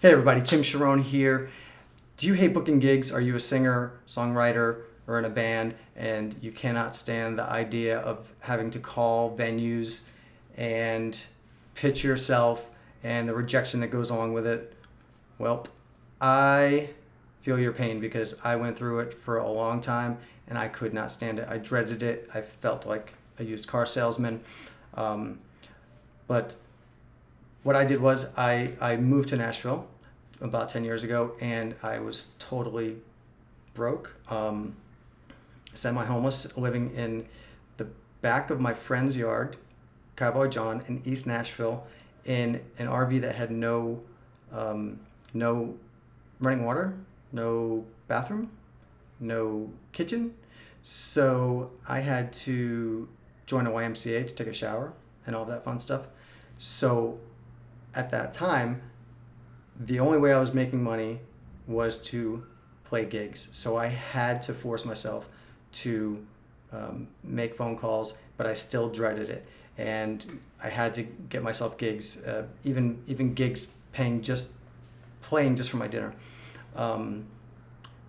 Hey everybody, Tim Charron here. Do you hate booking gigs? Are you a singer, songwriter, or in a band and you cannot stand the idea of having to call venues and pitch yourself and the rejection that goes along with it? Well, I feel your pain because I went through it for a long time and I could not stand it. I dreaded it. I felt like a used car salesman. Um, but what I did was I moved to Nashville about 10 years ago and I was totally broke, semi-homeless, living in the back of my friend's yard, Cowboy John, in East Nashville, in an RV that had no running water, no bathroom, no kitchen. So I had to join a YMCA to take a shower and all that fun stuff. So at that time, the only way I was making money was to play gigs. So I had to force myself to make phone calls, but I still dreaded it. And I had to get myself gigs, even gigs playing just for my dinner.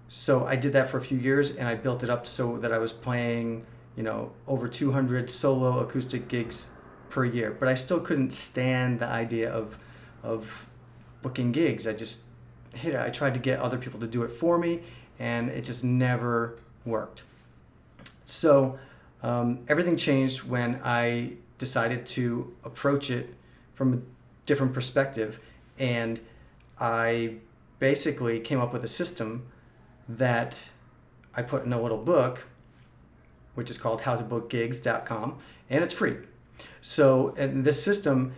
So I did that for a few years, and I built it up so that I was playing, over 200 solo acoustic gigs per year. But I still couldn't stand the idea of booking gigs. I just hate it. I tried to get other people to do it for me, and it just never worked. So everything changed when I decided to approach it from a different perspective, and I basically came up with a system that I put in a little book, which is called howtobookgigs.com, and it's free. So in this system,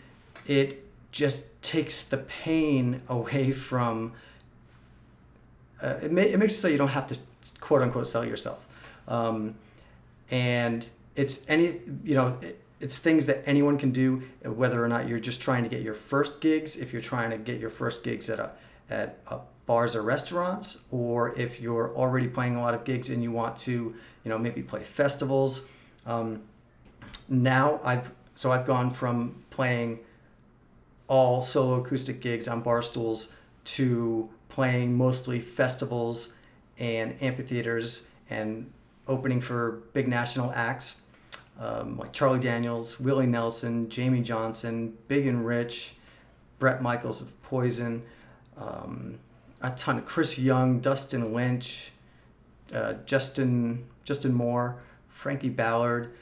it just takes the pain away from, it makes it so you don't have to quote unquote sell yourself. And it's it's things that anyone can do, whether or not you're just trying to get your first gigs, if you're trying to get your first gigs at bars or restaurants, or if you're already playing a lot of gigs and you want to, maybe play festivals. Now I've gone from playing all solo acoustic gigs on bar stools to playing mostly festivals and amphitheaters and opening for big national acts like Charlie Daniels, Willie Nelson, Jamie Johnson, Big and Rich, Bret Michaels of Poison, a ton of Chris Young, Dustin Lynch, Justin Moore, Frankie Ballard,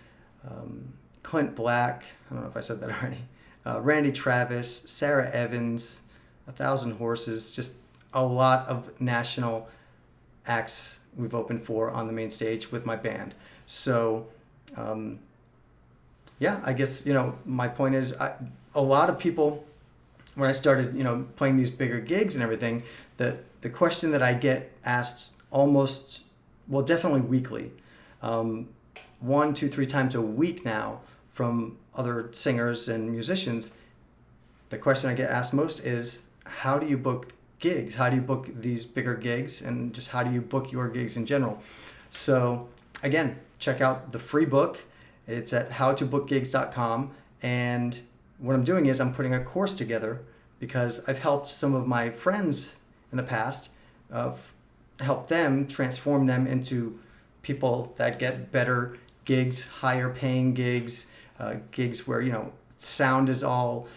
Clint Black, I don't know if I said that already, Randy Travis, Sarah Evans, 1,000 Horses, just a lot of national acts we've opened for on the main stage with my band. So, I guess, my point is a lot of people, when I started, playing these bigger gigs and everything, the question that I get asked definitely weekly, 1, 2, 3 times a week now from other singers and musicians, the question I get asked most is, how do you book gigs? How do you book these bigger gigs? And just how do you book your gigs in general? So again, check out the free book. It's at howtobookgigs.com. And what I'm doing is I'm putting a course together because I've helped some of my friends in the past, help them, transform them into people that get better gigs, higher paying gigs, gigs where, sound is all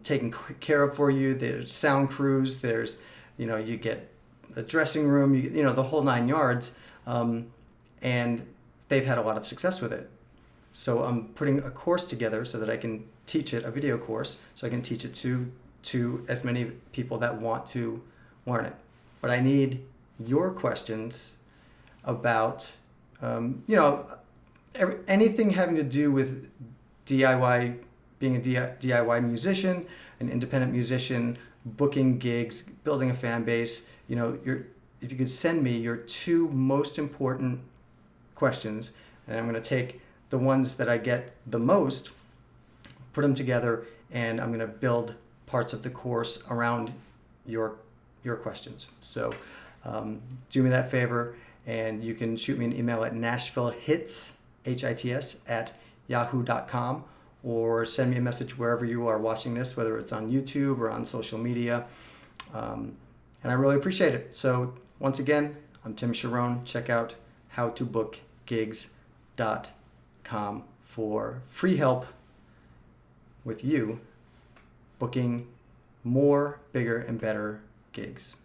taken care of for you. There's sound crews, there's, you get a dressing room, the whole 9 yards. And they've had a lot of success with it. So I'm putting a course together so that I can teach it, a video course, so I can teach it to as many people that want to learn it. But I need your questions about, anything having to do with DIY, being a DIY musician, an independent musician, booking gigs, building a fan base. If you could send me your 2 most important questions, and I'm going to take the ones that I get the most, put them together, and I'm going to build parts of the course around your questions. So do me that favor, and you can shoot me an email at nashvillehits, HITS, at yahoo.com, or send me a message wherever you are watching this, whether it's on YouTube or on social media. And I really appreciate it. So once again, I'm Tim Charron. Check out howtobookgigs.com for free help with you booking more, bigger, and better gigs.